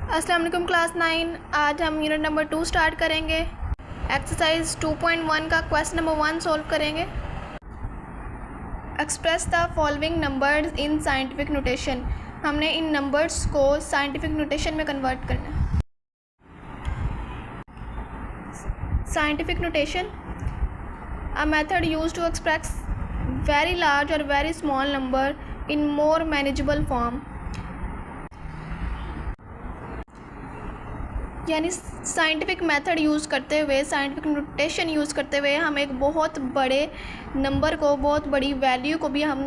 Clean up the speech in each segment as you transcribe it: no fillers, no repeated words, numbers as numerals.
अस्सलाम वालेकुम क्लास 9। आज हम यूनिट नंबर 2 स्टार्ट करेंगे। एक्सरसाइज 2.1 का क्वेश्चन नंबर 1 सॉल्व करेंगे। Express the following numbers in scientific notation. हमने इन नंबर्स को साइंटिफिक नोटेशन में कन्वर्ट करना है। Scientific notation, a method used to express very large और very small number in more manageable form. यानी साइंटिफिक मेथड यूज़ करते हुए, साइंटिफिक नोटेशन यूज़ करते हुए हम एक बहुत बड़े नंबर को, बहुत बड़ी वैल्यू को भी हम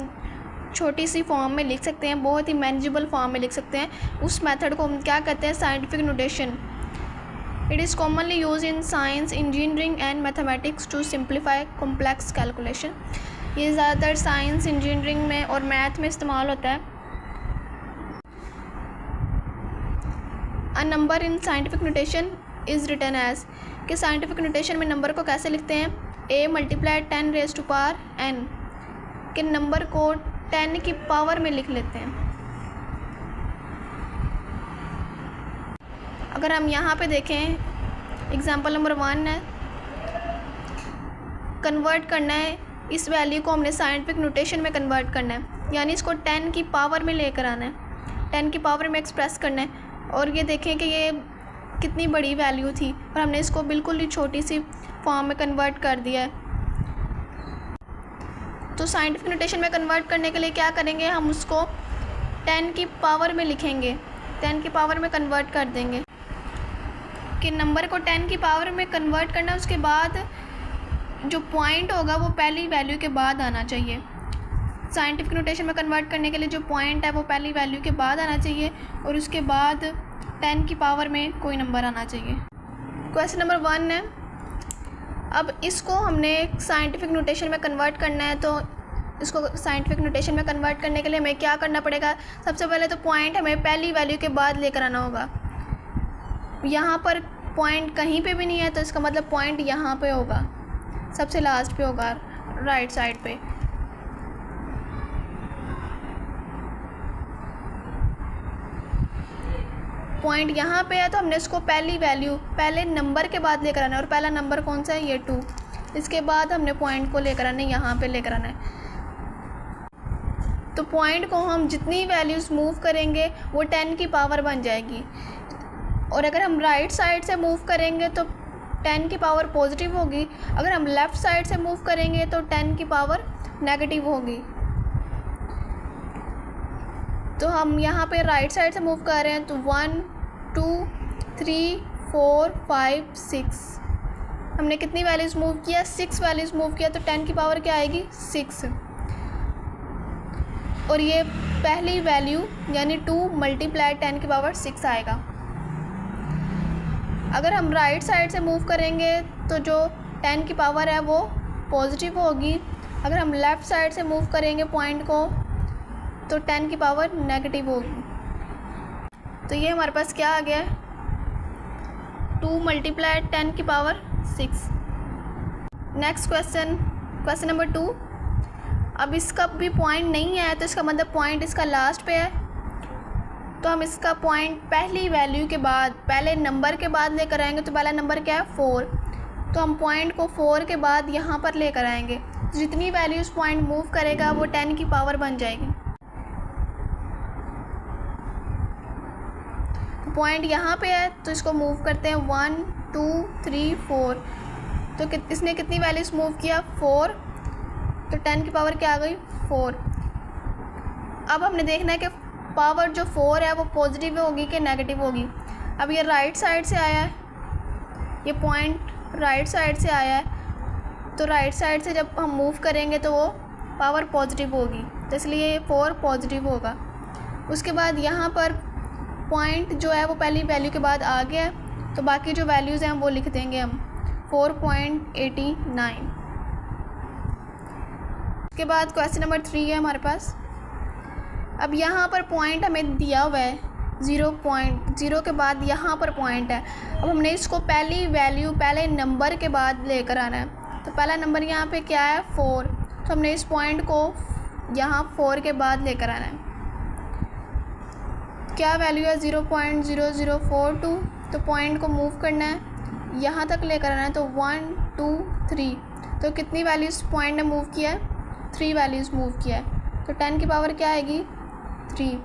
छोटी सी फॉर्म में लिख सकते हैं, बहुत ही मैनेजेबल फॉर्म में लिख सकते हैं। उस मेथड को हम क्या कहते हैं? Scientific notation. It is commonly use in science, engineering and mathematics to simplify complex calculation. ये ज़्यादातर साइंस, इंजीनियरिंग में और मैथ में इस्तेमाल होता है। A number in scientific notation is written as, कि साइंटिफिक नोटेशन में नंबर को कैसे लिखते हैं? a multiply 10 raise to power n, कि नंबर को 10 की पावर में लिख लेते हैं। अगर हम यहाँ पे देखें, एग्जांपल नंबर 1 है, कन्वर्ट करना है इस वैल्यू को, हमने साइंटिफिक नोटेशन में कन्वर्ट करना है, यानी इसको 10 की पावर में लेकर आना है, 10 की पावर में एक्सप्रेस करना है। और ये देखें कि ये कितनी बड़ी वैल्यू थी और हमने इसको बिल्कुल ही छोटी सी फॉर्म में कन्वर्ट कर दिया है। तो साइंटिफिक नोटेशन में कन्वर्ट करने के लिए क्या करेंगे? हम उसको 10 की पावर में लिखेंगे, 10 की पावर में कन्वर्ट कर देंगे। कि नंबर को 10 की पावर में कन्वर्ट करना, उसके बाद जो पॉइंट होगा वो पहली वैल्यू के बाद आना चाहिए। साइंटिफिक नोटेशन में कन्वर्ट करने के लिए जो पॉइंट है वो पहली वैल्यू के बाद आना चाहिए और उसके बाद 10 की पावर में कोई नंबर आना चाहिए। क्वेश्चन नंबर 1 है, अब इसको हमने साइंटिफिक नोटेशन में कन्वर्ट करना है। तो इसको साइंटिफिक नोटेशन में कन्वर्ट करने के लिए हमें क्या करना पड़ेगा? सबसे पहले तो पॉइंट हमें पहली वैल्यू के बाद लेकर आना होगा। यहाँ पर पॉइंट कहीं पे भी नहीं है, तो इसका मतलब पॉइंट यहाँ पे होगा, सबसे लास्ट पे होगा, राइट साइड पे। पॉइंट यहाँ पे है तो हमने इसको पहली वैल्यू, पहले नंबर के बाद लेकर आना है। और पहला नंबर कौन सा है? ये 2। इसके बाद हमने पॉइंट को लेकर आना है, यहाँ पे लेकर आना है। तो पॉइंट को हम जितनी वैल्यूज़ मूव करेंगे वो 10 की पावर बन जाएगी। और अगर हम राइट साइड से मूव करेंगे तो 10 की पावर पॉजिटिव होगी, अगर हम लेफ़्ट साइड से मूव करेंगे तो 10 की पावर नेगेटिव होगी। तो हम यहाँ पे राइट साइड से मूव कर रहे हैं, तो 1 2 3 4 5 6, हमने कितनी वैल्यूज़ मूव किया? 6 वैल्यूज़ मूव किया। तो 10 की पावर क्या आएगी? 6। और ये पहली वैल्यू यानी 2 मल्टीप्लाई 10 की पावर 6 आएगा। अगर हम राइट साइड से मूव करेंगे तो जो 10 की पावर है वो पॉजिटिव होगी, अगर हम लेफ़्ट साइड से मूव करेंगे पॉइंट को तो 10 की पावर नेगेटिव होगी। तो ये हमारे पास क्या आ गया है? 2 मल्टीप्लाई 10 की power 6। Next question, question number 2। अब इसका भी पॉइंट नहीं है, तो इसका मतलब पॉइंट इसका लास्ट पे है। तो हम इसका पॉइंट पहली वैल्यू के बाद, पहले नंबर के बाद लेकर आएंगे। तो पहला नंबर क्या है? 4। तो हम पॉइंट को 4 के बाद यहाँ पर लेकर आएंगे। तो जितनी वैल्यूज़ पॉइंट मूव करेगा वो 10 की पावर बन जाएगी। पॉइंट यहाँ पे है तो इसको मूव करते हैं 1 2 3 4। तो इसने कितनी वैल्यूज़ मूव किया? 4। तो 10 की पावर क्या आ गई? 4। अब हमने देखना है कि पावर जो 4 है वो पॉजिटिव होगी कि नेगेटिव होगी। अब ये राइट साइड से आया है, ये पॉइंट राइट साइड से आया है, तो राइट साइड से जब हम मूव करेंगे तो वो पावर पॉजिटिव होगी, तो इसलिए 4 पॉजिटिव होगा। उसके बाद यहाँ पर पॉइंट जो है वो पहली वैल्यू के बाद आ गया है, तो बाकी जो वैल्यूज़ हैं वो लिख देंगे हम 4.89। उसके बाद क्वेश्चन नंबर 3 है हमारे पास। अब यहाँ पर पॉइंट हमें दिया हुआ है 0.0 के बाद यहाँ पर पॉइंट है। अब हमने इसको पहली वैल्यू, पहले नंबर के बाद लेकर आना है। तो पहला नंबर यहाँ पे क्या है? 4। तो हमने इस पॉइंट को यहाँ 4 के बाद लेकर आना है। क्या वैल्यू है 0.0042। तो पॉइंट को मूव करना है, यहाँ तक लेकर आना है। तो 1 2 3, तो कितनी वैल्यूज़ पॉइंट ने मूव किया है? 3 वैल्यूज़ मूव किया है। तो 10 की पावर क्या आएगी? 3।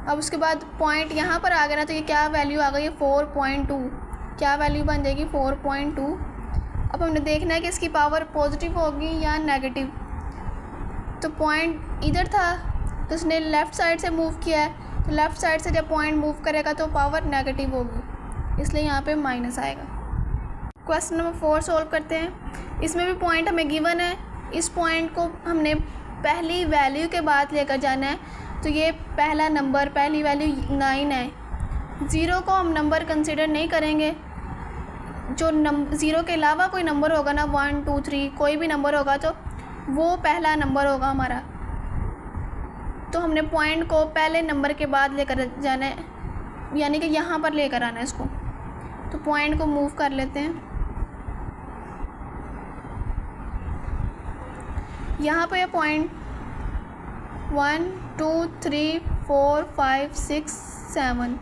अब उसके बाद पॉइंट यहाँ पर आ गया ना, तो ये क्या वैल्यू आ गई है? 4.2। क्या वैल्यू बन जाएगी? 4.2। अब हमने देखना है कि इसकी पावर पॉजिटिव होगी या नेगेटिव। तो पॉइंट इधर था तो उसने लेफ़्ट साइड से मूव किया है, तो लेफ़्ट साइड से जब पॉइंट मूव करेगा तो पावर नेगेटिव होगी, इसलिए यहाँ पे माइनस आएगा। क्वेश्चन नंबर 4 सोल्व करते हैं। इसमें भी पॉइंट हमें गिवन है, इस पॉइंट को हमने पहली वैल्यू के बाद लेकर जाना है। तो ये पहला नंबर, पहली वैल्यू 9 है। 0 को हम नंबर कंसिडर नहीं करेंगे। जो ज़ीरो के अलावा कोई नंबर होगा ना, 1 2 3 कोई भी नंबर होगा तो वो पहला नंबर होगा हमारा। तो हमने पॉइंट को पहले नंबर के बाद लेकर जाना है, यानी कि यहाँ पर लेकर आना है इसको। तो पॉइंट को मूव कर लेते हैं। यहाँ पे पॉइंट 1 2 3 4 5 6 7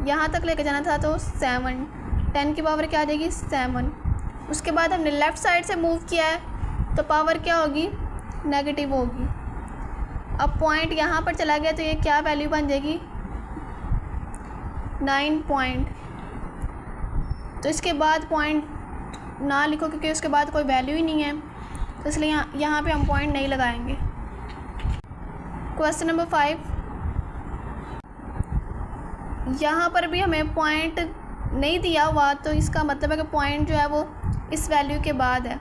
यहाँ तक लेकर जाना था, तो 7। 10 की पावर क्या आ जाएगी? 7। उसके बाद हमने लेफ़्ट साइड से मूव किया है, तो पावर क्या होगी? नेगेटिव होगी। अब पॉइंट यहाँ पर चला गया, तो ये क्या वैल्यू बन जाएगी? 9 पॉइंट। तो इसके बाद पॉइंट ना लिखो क्योंकि उसके बाद कोई वैल्यू ही नहीं है, तो इसलिए यहाँ पे हम पॉइंट नहीं लगाएंगे। क्वेश्चन नंबर 5, यहाँ पर भी हमें पॉइंट नहीं दिया हुआ, तो इसका मतलब है कि पॉइंट जो है वो इस वैल्यू के बाद है।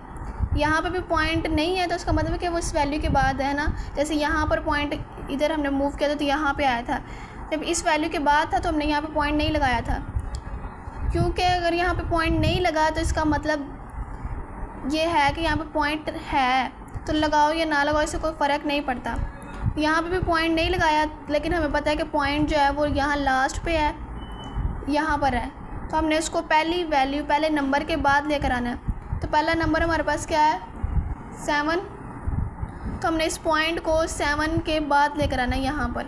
यहाँ पे भी पॉइंट नहीं है, तो इसका मतलब है कि वो इस वैल्यू के बाद है ना। जैसे यहाँ पर पॉइंट इधर हमने मूव किया था तो यहाँ पे आया था, जब इस वैल्यू के बाद था तो हमने यहाँ पे पॉइंट नहीं लगाया था। क्योंकि अगर यहाँ पे पॉइंट नहीं लगा तो इसका मतलब ये है कि यहाँ पे पॉइंट है, तो लगाओ या ना लगाओ इससे कोई फ़र्क नहीं पड़ता। यहाँ पे भी पॉइंट नहीं लगाया, लेकिन हमें पता है कि पॉइंट जो है वो यहाँ लास्ट पे है, यहाँ पर है, तो हमने उसको पहली वैल्यू पहले नंबर के बाद लेकर आना है। तो पहला नंबर हमारे पास क्या है? 7। तो हमने इस पॉइंट को 7 के बाद लेकर आना है यहाँ पर।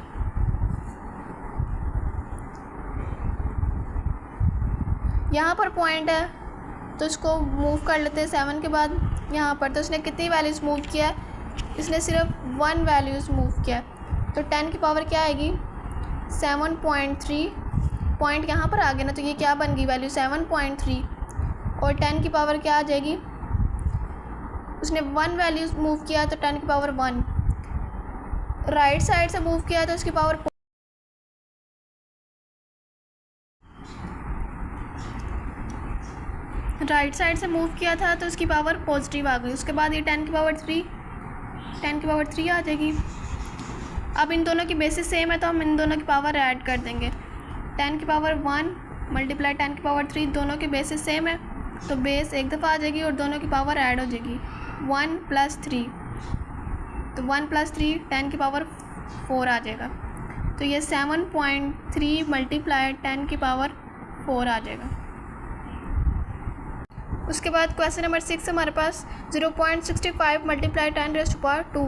यहाँ पर पॉइंट है तो इसको मूव कर लेते हैं 7 के बाद यहाँ पर। तो इसने कितनी वैल्यूज़ मूव किया है? इसने सिर्फ 1 वैल्यूज़ मूव किया है। तो 10 की पावर क्या आएगी? 7.3। पॉइंट यहाँ पर आ गया ना, तो ये क्या बन गई वैल्यू? 7.3। और 10 की पावर क्या आ जाएगी? उसने 1 वैल्यू मूव किया तो 10 की पावर 1। राइट साइड से मूव किया तो उसकी पावर राइट साइड से मूव किया था तो उसकी पावर पॉजिटिव आ गई। उसके बाद ये 10 की पावर 3 आ जाएगी। अब इन दोनों की बेसिस सेम है तो हम इन दोनों की पावर ऐड कर देंगे। 10 की पावर 1 मल्टीप्लाई 10 की पावर 3, दोनों की बेसिस सेम है तो बेस एक दफ़ा आ जाएगी और दोनों की पावर ऐड हो जाएगी। 1 + 3, तो 1 + 3 10 की पावर 4 आ जाएगा। तो ये 7.3 मल्टीप्लाई 10 की पावर 4 आ जाएगा। उसके बाद क्वेश्चन नंबर 6 हमारे पास 0.65 मल्टीप्लाई 10⁻²।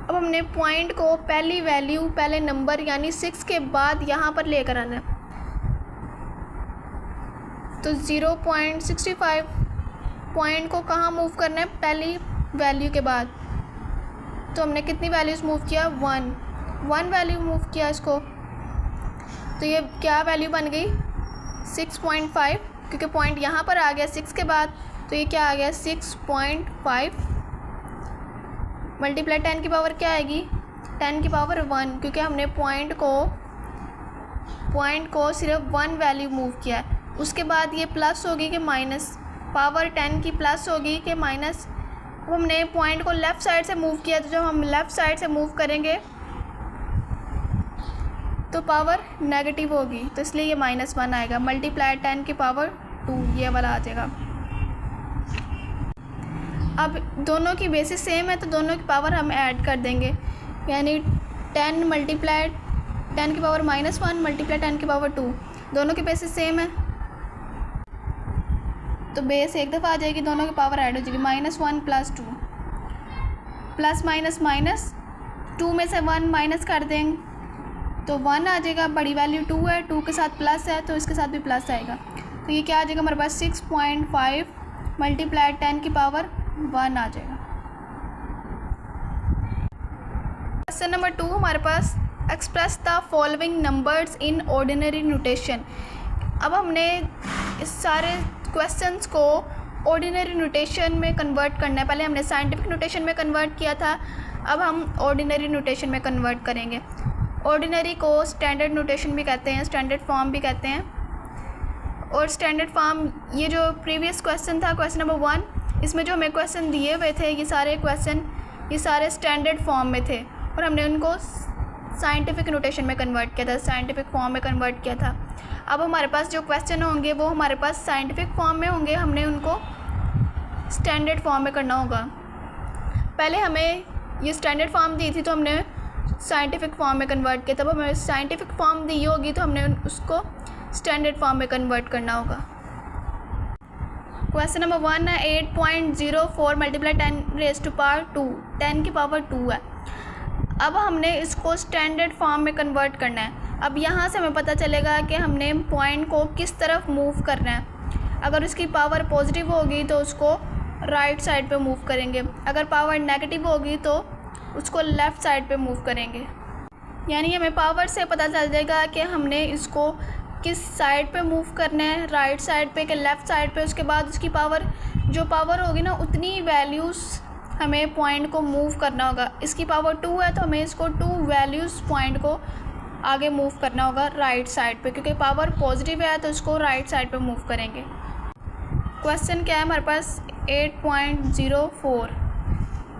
अब हमने पॉइंट को पहली वैल्यू पहले नंबर यानी 6 के बाद यहाँ पर लेकर आना है। तो 0.65 पॉइंट को कहाँ मूव करना है? पहली वैल्यू के बाद। तो हमने कितनी वैल्यूज़ मूव किया? 1 वैल्यू मूव किया इसको, तो ये क्या वैल्यू बन गई? 6.5, क्योंकि पॉइंट यहाँ पर आ गया 6 के बाद, तो ये क्या आ गया? 6.5 मल्टीप्लाई 10 की पावर क्या आएगी? 10 की पावर 1, क्योंकि हमने पॉइंट को सिर्फ 1 वैल्यू मूव किया है। उसके बाद ये प्लस होगी कि माइनस? पावर 10 की प्लस होगी कि माइनस? अब हमने पॉइंट को लेफ़्ट साइड से मूव किया, तो जब हम लेफ़्ट साइड से मूव करेंगे तो पावर नेगेटिव होगी, तो इसलिए ये -1 आएगा। मल्टीप्लाई 10 की पावर 2 ये वाला आ जाएगा। अब दोनों की बेसिस सेम है तो दोनों की पावर हम ऐड कर देंगे, यानी 10 मल्टीप्लाई 10 की पावर -1 मल्टीप्लाई 10 की पावर 2, दोनों की बेसिस सेम है तो बेस एक दफ़ा आ जाएगी, दोनों की पावर ऐड हो जाएगी। -1 + 2 प्लस माइनस माइनस 2 में से 1 माइनस कर देंगे तो 1 आ जाएगा, बड़ी वैल्यू 2 है, 2 के साथ प्लस है तो इसके साथ भी प्लस आएगा। तो ये क्या आ जाएगा हमारे पास 6.5 मल्टीप्लाई 10 की पावर 1 आ जाएगा। क्वेश्चन नंबर 2 हमारे पास express the following numbers in ordinary notation. अब हमने इस सारे क्वेश्चंस को ऑर्डिनरी नोटेशन में कन्वर्ट करना है। पहले हमने साइंटिफिक नोटेशन में कन्वर्ट किया था, अब हम ऑर्डिनरी नोटेशन में कन्वर्ट करेंगे। ऑर्डिनरी को स्टैंडर्ड नोटेशन भी कहते हैं, स्टैंडर्ड फॉर्म भी कहते हैं। और स्टैंडर्ड फॉर्म, ये जो प्रीवियस क्वेश्चन था क्वेश्चन नंबर 1, इसमें जो हमें क्वेश्चन दिए हुए थे ये सारे क्वेश्चन ये सारे स्टैंडर्ड फॉर्म में थे और हमने उनको साइंटिफिक नोटेशन में कन्वर्ट किया था, साइंटिफिक फॉर्म में कन्वर्ट किया था। अब हमारे पास जो क्वेश्चन होंगे वो हमारे पास साइंटिफिक फॉर्म में होंगे, हमने उनको स्टैंडर्ड फॉर्म में करना होगा। पहले हमें ये स्टैंडर्ड फॉर्म दी थी तो हमने साइंटिफिक फॉर्म में कन्वर्ट किया, तब हमें साइंटिफिक फॉर्म दी होगी तो हमने उसको स्टैंडर्ड फॉर्म में कन्वर्ट करना होगा। क्वेश्चन नंबर 1 है 8.04 मल्टीप्लाई 10 रेज़ टू पावर 2, 10 की पावर 2 है। अब हमने इसको स्टैंडर्ड फॉर्म में कन्वर्ट करना है। अब यहाँ से हमें पता चलेगा कि हमने पॉइंट को किस तरफ मूव करना है। अगर उसकी पावर पॉजिटिव होगी तो उसको राइट साइड पे मूव करेंगे, अगर पावर नेगेटिव होगी तो उसको लेफ़्ट साइड पे मूव करेंगे। यानी हमें पावर से पता चल जाएगा कि हमने इसको किस साइड पे मूव करना है, राइट साइड पे कि लेफ़्ट साइड पे। उसके बाद उसकी पावर, जो पावर होगी ना, उतनी वैल्यूज़ हमें पॉइंट को मूव करना होगा। इसकी पावर 2 है तो हमें इसको 2 वैल्यूज़ पॉइंट को आगे मूव करना होगा राइट साइड पे, क्योंकि पावर पॉजिटिव है तो उसको राइट साइड पे मूव करेंगे। क्वेश्चन क्या है हमारे पास 8.04।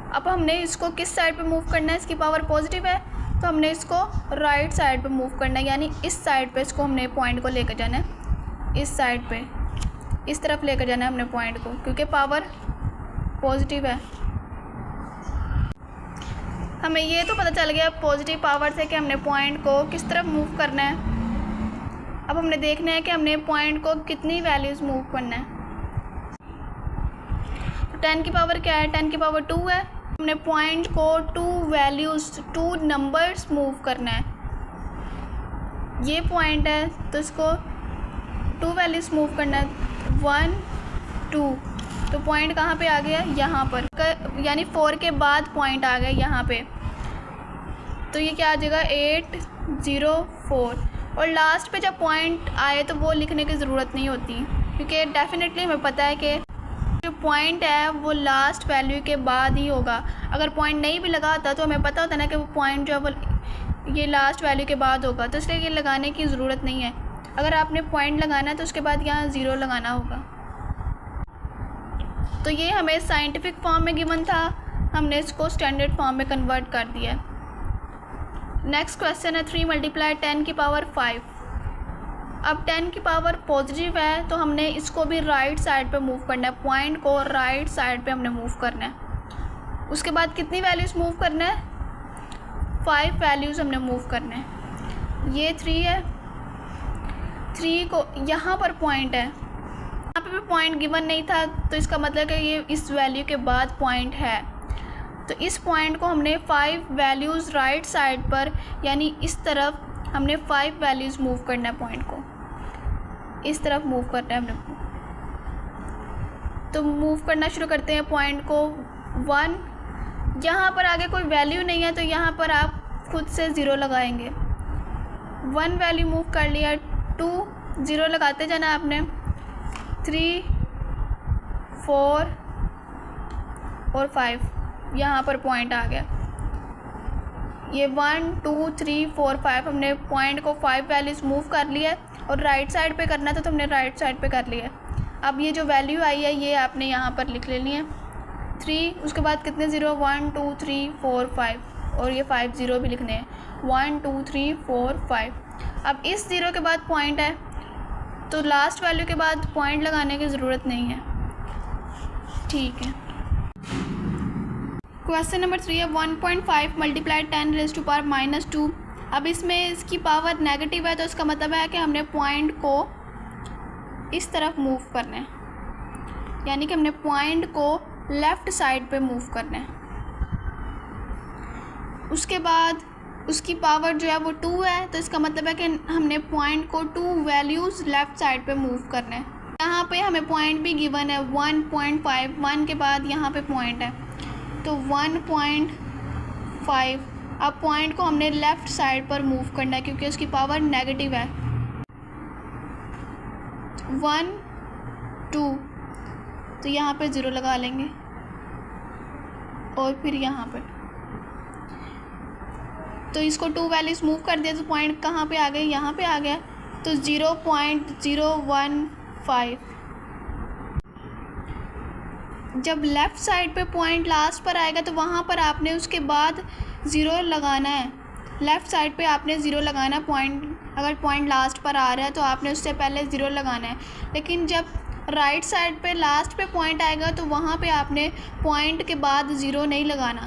अब हमने इसको किस साइड पे मूव करना है, इसकी पावर पॉजिटिव है तो हमने इसको राइट साइड पे मूव करना है, यानी इस साइड पे इसको हमने पॉइंट को लेकर जाना है, इस साइड पे, इस तरफ लेकर जाना है हमने पॉइंट को, क्योंकि पावर पॉजिटिव है। हमें ये तो पता चल गया पॉजिटिव पावर से कि हमने पॉइंट को किस तरफ मूव करना है। अब हमने देखना है कि हमने पॉइंट को कितनी वैल्यूज़ मूव करना है। तो 10 की पावर क्या है, 10 की पावर 2 है। हमने पॉइंट को 2 वैल्यूज़, 2 नंबर्स मूव करना है। ये पॉइंट है तो इसको 2 वैल्यूज़ मूव करना है, 1 2। तो पॉइंट कहाँ पे आ गया, यहाँ पर, यानी 4 के बाद पॉइंट आ गया यहाँ पे। तो ये क्या आ जाएगा 804। और लास्ट पे जब पॉइंट आए तो वो लिखने की ज़रूरत नहीं होती, क्योंकि डेफिनेटली हमें पता है कि जो पॉइंट है वो लास्ट वैल्यू के बाद ही होगा। अगर पॉइंट नहीं भी लगा होता तो हमें पता होता ना कि वो पॉइंट जो है वो ये लास्ट वैल्यू के बाद होगा, तो इसलिए ये लगाने की ज़रूरत नहीं है। अगर आपने पॉइंट लगाना है तो उसके बाद यहाँ 0 लगाना होगा। तो ये हमें साइंटिफिक फॉर्म में गिवन था, हमने इसको स्टैंडर्ड फॉर्म में कन्वर्ट कर दिया। नेक्स्ट क्वेश्चन है 3 मल्टीप्लाई 10 की पावर 5। अब 10 की पावर पॉजिटिव है तो हमने इसको भी राइट साइड पे मूव करना है, पॉइंट को राइट साइड पे हमने मूव करना है। उसके बाद कितनी वैल्यूज़ मूव करना है, 5 वैल्यूज़ हमने मूव करना है। ये 3 है, 3 को यहाँ पर पॉइंट है, यहाँ पे भी पॉइंट गिवन नहीं था तो इसका मतलब है ये इस वैल्यू के बाद पॉइंट है। तो इस पॉइंट को हमने 5 वैल्यूज़ राइट साइड पर, यानी इस तरफ हमने 5 वैल्यूज़ मूव करना है, पॉइंट को इस तरफ मूव करना है हमने। तो मूव करना शुरू करते हैं पॉइंट को 1। यहाँ पर आगे कोई वैल्यू नहीं है तो यहाँ पर आप खुद से 0 लगाएंगे। 1 वैल्यू मूव कर लिया, 2 0 लगाते जाना आपने, 3 4 और 5 यहाँ पर पॉइंट आ गया। ये 1 2 3 4 5 हमने पॉइंट को 5 वैल्यूज़ मूव कर लिया और राइट साइड पे करना था तो हमने राइट साइड पे कर लिया। अब ये जो वैल्यू आई है ये आपने यहाँ पर लिख लेनी है 3, उसके बाद कितने 0, 1 2 3 4 5 और ये 5 0 भी लिखने हैं, 1 2 3 4 5। अब इस 0 के बाद पॉइंट है तो लास्ट वैल्यू के बाद पॉइंट लगाने की ज़रूरत नहीं है, ठीक है। क्वेश्चन नंबर 3 है 1.5 मल्टीप्लाई 10 रेज़ टू पावर -2। अब इसमें इसकी पावर नेगेटिव है तो इसका मतलब है कि हमने पॉइंट को इस तरफ मूव करना है, यानी कि हमने पॉइंट को लेफ़्ट साइड पे मूव करना है। उसके बाद उसकी पावर जो है वो 2 है, तो इसका मतलब है कि हमने पॉइंट को 2 वैल्यूज़ लेफ़्ट साइड पे मूव करना है। यहाँ पे हमें पॉइंट भी गिवन है 1.5, 1 के बाद यहाँ पे पॉइंट है तो 1.5। अब पॉइंट को हमने लेफ़्ट साइड पर मूव करना है क्योंकि उसकी पावर नेगेटिव है। 1 2 तो यहाँ पे 0 लगा लेंगे और फिर यहाँ पे तो इसको 2 वैल्यूज़ मूव कर दिया तो पॉइंट कहाँ पे आ गए, यहाँ पे आ गया तो 0.015। जब लेफ़्ट साइड पे पॉइंट लास्ट पर आएगा तो वहाँ पर आपने उसके बाद 0 लगाना है। लेफ़्ट साइड पे आपने 0 लगाना है। पॉइंट अगर पॉइंट लास्ट पर आ रहा है तो आपने उससे पहले 0 लगाना है। लेकिन जब राइट साइड पे लास्ट पे पॉइंट आएगा तो वहाँ पे आपने पॉइंट के बाद 0 नहीं लगाना,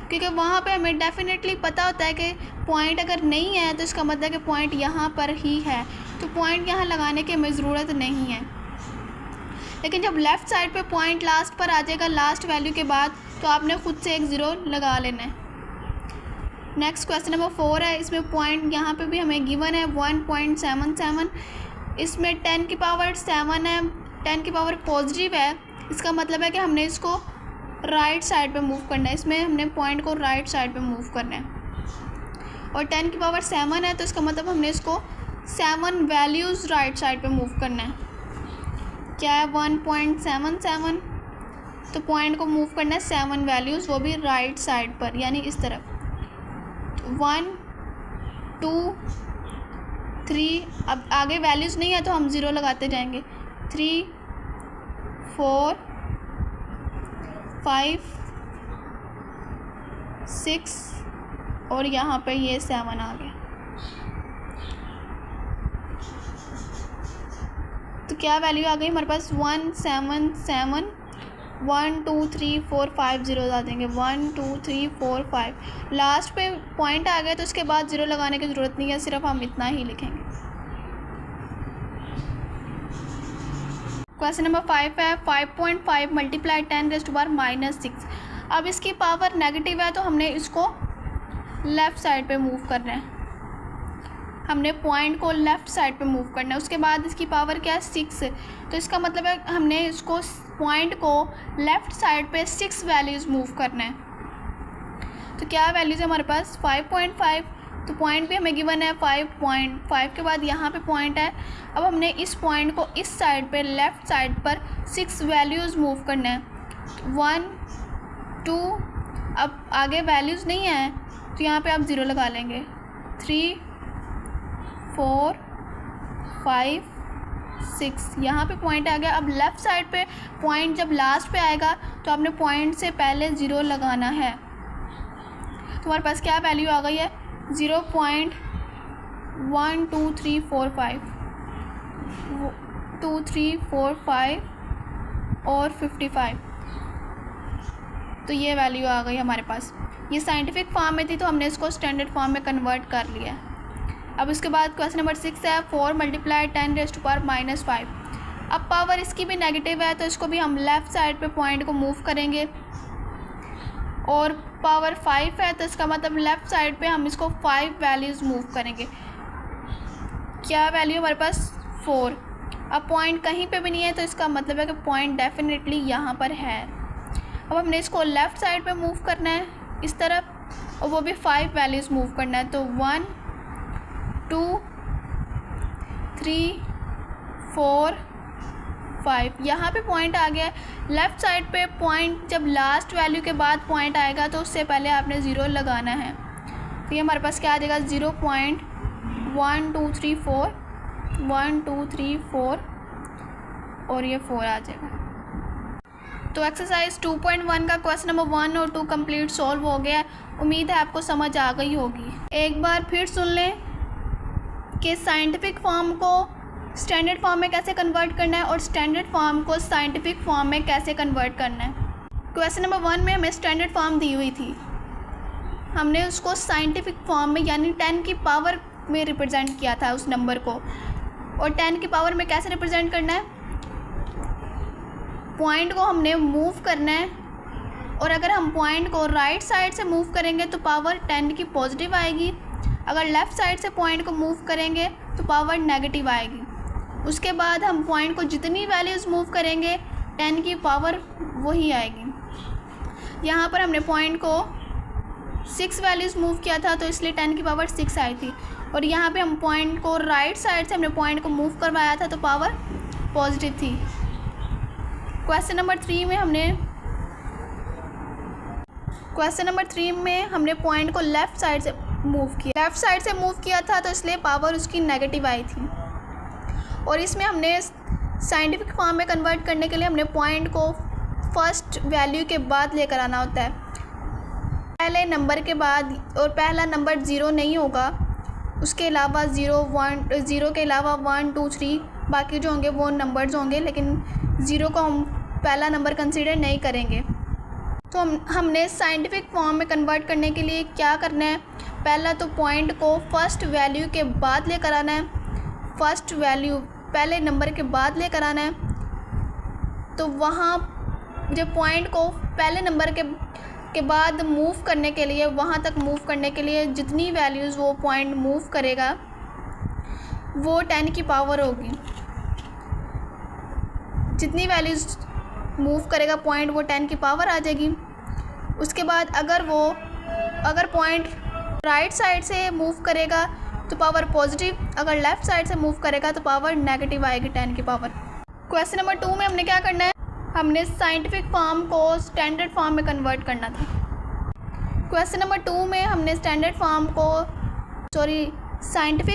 क्योंकि वहाँ पे हमें डेफिनेटली पता होता है कि पॉइंट अगर नहीं है तो इसका मतलब है कि पॉइंट यहाँ पर ही है, तो पॉइंट यहाँ लगाने की हमें ज़रूरत नहीं है। लेकिन जब लेफ़्ट साइड पे पॉइंट लास्ट पर आ जाएगा लास्ट वैल्यू के बाद तो आपने ख़ुद से एक 0 लगा लेना है। नेक्स्ट क्वेश्चन नंबर 4 है। इसमें पॉइंट यहाँ पे भी हमें गिवन है 1.77। इसमें 10 की पावर 7 है, 10 की पावर पॉजिटिव है। इसका मतलब है कि हमने इसको राइट साइड पे मूव करना है। इसमें हमने पॉइंट को राइट साइड पे मूव करना है और 10 की पावर 7 है तो इसका मतलब हमने इसको 7 वैल्यूज़ राइट साइड पे मूव करना है। क्या है 1.77, तो पॉइंट को मूव करना है 7 वैल्यूज़, वो भी राइट साइड पर, यानी इस तरफ। 1 2 3, अब आगे वैल्यूज़ नहीं है तो हम 0 लगाते जाएंगे। 3 4 5 6 और यहाँ पे ये 7 आ गया। तो क्या वैल्यू आ गई हमारे पास 177। 1 2 3 4 5 0 आ देंगे। 1 2 3 4 5 लास्ट पे पॉइंट आ गया तो उसके बाद 0 लगाने की ज़रूरत नहीं है, सिर्फ हम इतना ही लिखेंगे। क्वेश्चन नंबर 5 है 5.5 मल्टीप्लाई 10⁻⁻6। अब इसकी पावर नेगेटिव है तो हमने इसको लेफ़्ट साइड पे मूव करना है। हमने पॉइंट को लेफ़्ट साइड पे मूव करना है। उसके बाद इसकी पावर क्या है 6, तो इसका मतलब है हमने इसको पॉइंट को लेफ़्ट साइड पे 6 वैल्यूज़ मूव करना है। तो क्या वैल्यूज़ है हमारे पास 5.5, तो पॉइंट भी हमें गिवन है 5.5 के बाद यहाँ पे पॉइंट है। अब हमने इस पॉइंट को इस साइड पे लेफ़्ट साइड पर 6 वैल्यूज़ मूव करना है। 1 2, अब आगे वैल्यूज़ नहीं है तो यहाँ पे आप 0 लगा लेंगे। 3 4 5 6 यहाँ पे पॉइंट आ गया। अब लेफ़्ट साइड पे पॉइंट जब लास्ट पे आएगा तो आपने पॉइंट से पहले 0 लगाना है। तो हमारे पास क्या वैल्यू आ गई है 0.12345 2 3 4 5 और 55, तो ये वैल्यू आ गई हमारे पास। ये साइंटिफिक फॉर्म में थी तो हमने इसको स्टैंडर्ड फॉर्म में कन्वर्ट कर लिया। अब इसके बाद क्वेश्चन नंबर 6 है 4 मल्टीप्लाई 10⁻⁻5। अब पावर इसकी भी नेगेटिव है तो इसको भी हम लेफ़्ट साइड पे पॉइंट को मूव करेंगे और पावर 5 है तो इसका मतलब लेफ़्ट साइड पे हम इसको 5 वैल्यूज़ मूव करेंगे। क्या वैल्यू हमारे पास 4। अब पॉइंट कहीं पे भी नहीं है तो इसका मतलब है कि पॉइंट डेफिनेटली यहाँ पर है। अब हमने इसको लेफ़्ट साइड पे मूव करना है इस तरफ और वो भी 5 वैल्यूज़ मूव करना है। तो 1 2 3 4 5 यहाँ पे पॉइंट आ गया। लेफ़्ट साइड पे पॉइंट जब लास्ट वैल्यू के बाद पॉइंट आएगा तो उससे पहले आपने 0 लगाना है। तो ये हमारे पास क्या आ जाएगा 0.1234 1 2 3 4 और ये 4 आ जाएगा। तो एक्सरसाइज 2.1 का क्वेश्चन नंबर 1 और 2 कंप्लीट सॉल्व हो गया। उम्मीद है आपको समझ आ गई होगी। एक बार फिर सुन लें कि साइंटिफिक फॉर्म को स्टैंडर्ड फॉर्म में कैसे कन्वर्ट करना है और स्टैंडर्ड फॉर्म को साइंटिफिक फॉर्म में कैसे कन्वर्ट करना है। क्वेश्चन नंबर 1 में हमें स्टैंडर्ड फॉर्म दी हुई थी, हमने उसको साइंटिफिक फॉर्म में यानी 10 की पावर में रिप्रेजेंट किया था उस नंबर को। और 10 की पावर में कैसे रिप्रेजेंट करना है, पॉइंट को हमने मूव करना है और अगर हम पॉइंट को राइट साइड से मूव करेंगे तो पावर 10 की पॉजिटिव आएगी। अगर लेफ़्ट साइड से पॉइंट को मूव करेंगे तो पावर नेगेटिव आएगी। उसके बाद हम पॉइंट को जितनी वैल्यूज़ मूव करेंगे 10 की पावर वही आएगी। यहाँ पर हमने पॉइंट को 6 वैल्यूज़ मूव किया था तो इसलिए 10 की पावर 6 आई थी। और यहाँ पे हम पॉइंट को राइट साइड से हमने पॉइंट को मूव करवाया था तो पावर पॉजिटिव थी। क्वेश्चन नंबर 3 में हमने पॉइंट को लेफ़्ट साइड से मूव किया था तो इसलिए पावर उसकी नेगेटिव आई थी। और इसमें हमने साइंटिफिक फॉर्म में कन्वर्ट करने के लिए हमने पॉइंट को फर्स्ट वैल्यू के बाद लेकर आना होता है, पहले नंबर के बाद। और पहला नंबर 0 नहीं होगा, उसके अलावा 0 के अलावा 1 2 3 बाकी जो होंगे वो नंबर्स होंगे, लेकिन 0 को हम पहला नंबर कंसीडर नहीं करेंगे। तो हमने साइंटिफिक फॉर्म में कन्वर्ट करने के लिए क्या करना है, पहला तो पॉइंट को फर्स्ट वैल्यू के बाद लेकर आना है, फर्स्ट वैल्यू पहले नंबर के बाद लेकर आना है। तो वहाँ जब पॉइंट को पहले नंबर के बाद मूव करने के लिए, वहाँ तक मूव करने के लिए जितनी वैल्यूज़ वो पॉइंट मूव करेगा वो 10 की पावर होगी। जितनी वैल्यूज़ मूव करेगा पॉइंट वो 10 की पावर आ जाएगी। उसके बाद अगर पॉइंट राइट साइड से मूव करेगा तो पावर पॉजिटिव, अगर लेफ़्ट साइड से मूव करेगा तो पावर नेगेटिव आएगी 10 की पावर। क्वेश्चन नंबर 2 में हमने क्या करना है, हमने साइंटिफिक फॉर्म को स्टैंडर्ड फॉर्म में कन्वर्ट करना था। क्वेश्चन नंबर 2 में हमने साइंटिफिक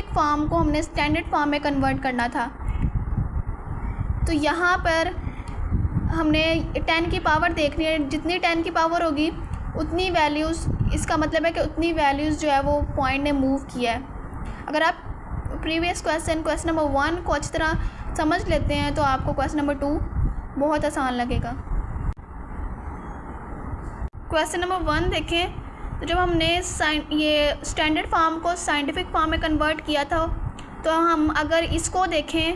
फॉर्म को हमने स्टैंडर्ड फॉर्म में कन्वर्ट करना था। तो यहाँ पर हमने 10 की पावर देखनी है, जितनी 10 की पावर होगी उतनी वैल्यूज़, इसका मतलब है कि उतनी वैल्यूज़ जो है वो पॉइंट ने मूव किया है। अगर आप प्रीवियस क्वेश्चन नंबर 1 को अच्छी तरह समझ लेते हैं तो आपको क्वेश्चन नंबर 2 बहुत आसान लगेगा। क्वेश्चन नंबर 1 देखें, तो जब हमने ये स्टैंडर्ड फॉर्म को साइंटिफिक फॉर्म में कन्वर्ट किया था, तो हम अगर इसको देखें,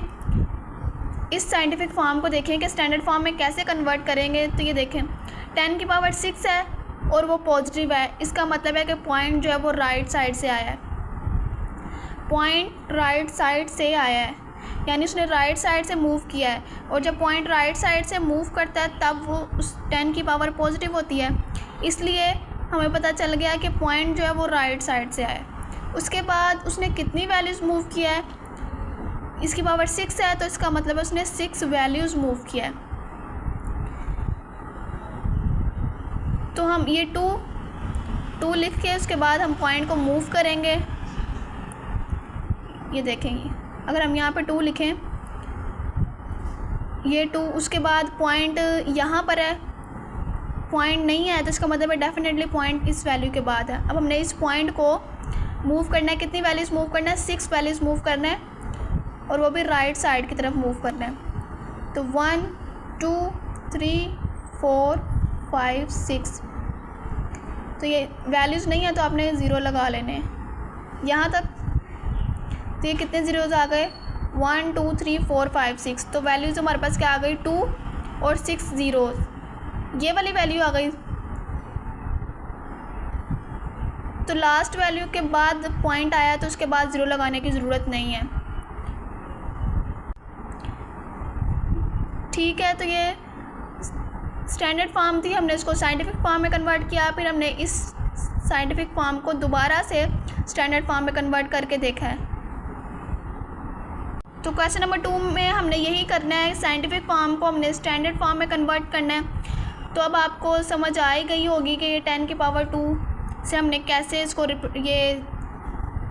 इस साइंटिफिक फॉर्म को देखें कि स्टैंडर्ड फॉर्म में कैसे कन्वर्ट करेंगे, तो ये देखें 10 की पावर 6 है और वो पॉजिटिव है। इसका मतलब है कि पॉइंट जो है वो राइट साइड से आया है, पॉइंट राइट साइड से आया है, यानी उसने राइट साइड से मूव किया है। और जब पॉइंट राइट साइड से मूव करता है तब वो उस 10 की पावर पॉजिटिव होती है, इसलिए हमें पता चल गया कि पॉइंट जो है वो राइट साइड से आया है। उसके बाद उसने कितनी वैल्यूज़ मूव किया है, इसकी पावर 6 है तो इसका मतलब है उसने 6 वैल्यूज़ मूव किया है। तो हम ये 2 लिख के उसके बाद हम पॉइंट को मूव करेंगे। ये देखेंगे, अगर हम यहाँ पे 2 लिखें, ये 2, उसके बाद पॉइंट यहाँ पर है, पॉइंट नहीं है तो इसका मतलब है डेफिनेटली पॉइंट इस वैल्यू के बाद है। अब हमने इस पॉइंट को मूव करना है, कितनी वैल्यूज़ मूव करना है, 6 वैल्यूज़ मूव करना है और वो भी राइट साइड की तरफ मूव करना है। तो 1 2 3 4 5 6, तो ये वैल्यूज़ नहीं है तो आपने 0 लगा लेने हैं यहाँ तक। तो ये कितने ज़ीरोज़ आ गए, 1 2 3 4 5 6। तो वैल्यूज़ हमारे पास क्या आ गई, 2 और 6 ज़ीरोज़, ये वाली वैल्यू आ गई। तो लास्ट वैल्यू के बाद पॉइंट आया तो उसके बाद 0 लगाने की ज़रूरत नहीं है, ठीक है। तो ये स्टैंडर्ड फॉर्म थी, हमने इसको साइंटिफिक फॉर्म में कन्वर्ट किया, फिर हमने इस साइंटिफिक फॉर्म को दोबारा से स्टैंडर्ड फॉर्म में कन्वर्ट करके देखा है। तो क्वेश्चन नंबर 2 में हमने यही करना है, साइंटिफिक फॉर्म को हमने स्टैंडर्ड फॉर्म में कन्वर्ट करना है। तो अब आपको समझ आ ही गई होगी कि ये 10 की पावर 2 से हमने कैसे इसको ये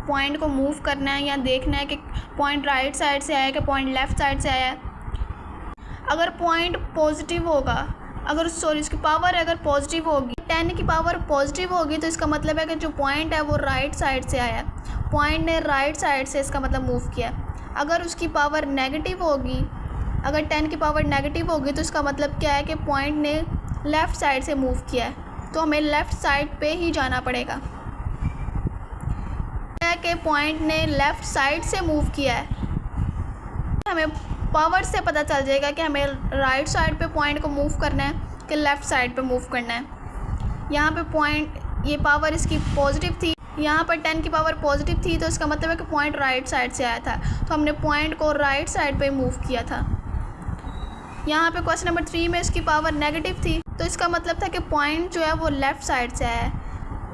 पॉइंट को मूव करना है या देखना है कि पॉइंट राइट साइड से आया है कि पॉइंट लेफ़्ट साइड से आया है। अगर पॉइंट पॉजिटिव होगा, इसकी पावर अगर पॉजिटिव होगी, 10 की पावर पॉजिटिव होगी, तो इसका मतलब है कि जो पॉइंट है वो राइट साइड से आया है, पॉइंट ने राइट साइड से इसका मतलब मूव किया। अगर उसकी पावर नेगेटिव होगी, अगर 10 की पावर नेगेटिव होगी तो इसका मतलब क्या है कि पॉइंट ने लेफ़्ट साइड से मूव किया है, तो हमें लेफ़्ट साइड पे ही जाना पड़ेगा। कि पॉइंट ने लेफ़्ट साइड से मूव किया है, हमें पावर से पता चल जाएगा कि हमें राइट साइड पे पॉइंट को मूव करना है कि लेफ़्ट साइड पे मूव करना है। यहाँ पे पॉइंट, ये पावर इसकी पॉजिटिव थी, यहाँ पर 10 की पावर पॉजिटिव थी, तो इसका मतलब है कि पॉइंट राइट साइड से आया था, तो हमने पॉइंट को राइट साइड पे मूव किया था। यहाँ पे क्वेश्चन नंबर 3 में इसकी पावर नेगेटिव थी, तो इसका मतलब था कि पॉइंट जो है वो लेफ़्ट साइड से आया है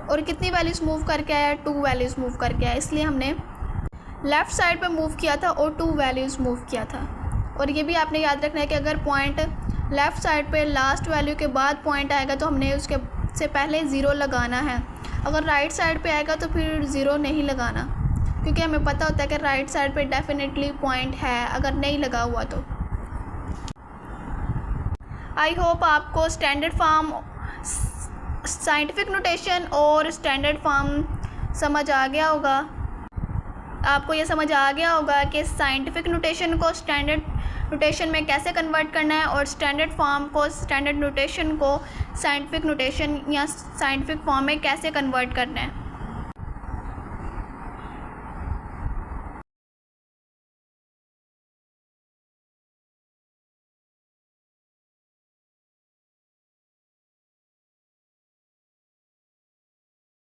और कितनी वैल्यूज़ मूव करके आया, 2 वैल्यूज़ मूव करके आया, इसलिए हमने लेफ़्ट साइड पे मूव किया था और 2 वैल्यूज़ मूव किया था। और ये भी आपने याद रखना है कि अगर पॉइंट लेफ़्ट साइड पे लास्ट वैल्यू के बाद पॉइंट आएगा तो हमने उसके से पहले 0 लगाना है, अगर राइट साइड पे आएगा तो फिर 0 नहीं लगाना, क्योंकि हमें पता होता है कि राइट साइड पे डेफिनेटली पॉइंट है अगर नहीं लगा हुआ तो। आई होप आपको स्टैंडर्ड फॉर्म, साइंटिफिक नोटेशन और स्टैंडर्ड फॉर्म समझ आ गया होगा। आपको ये समझ आ गया होगा कि साइंटिफिक नोटेशन को स्टैंडर्ड नोटेशन में कैसे कन्वर्ट करना है और स्टैंडर्ड फॉर्म को, स्टैंडर्ड नोटेशन को साइंटिफिक नोटेशन या साइंटिफिक फॉर्म में कैसे कन्वर्ट करना है।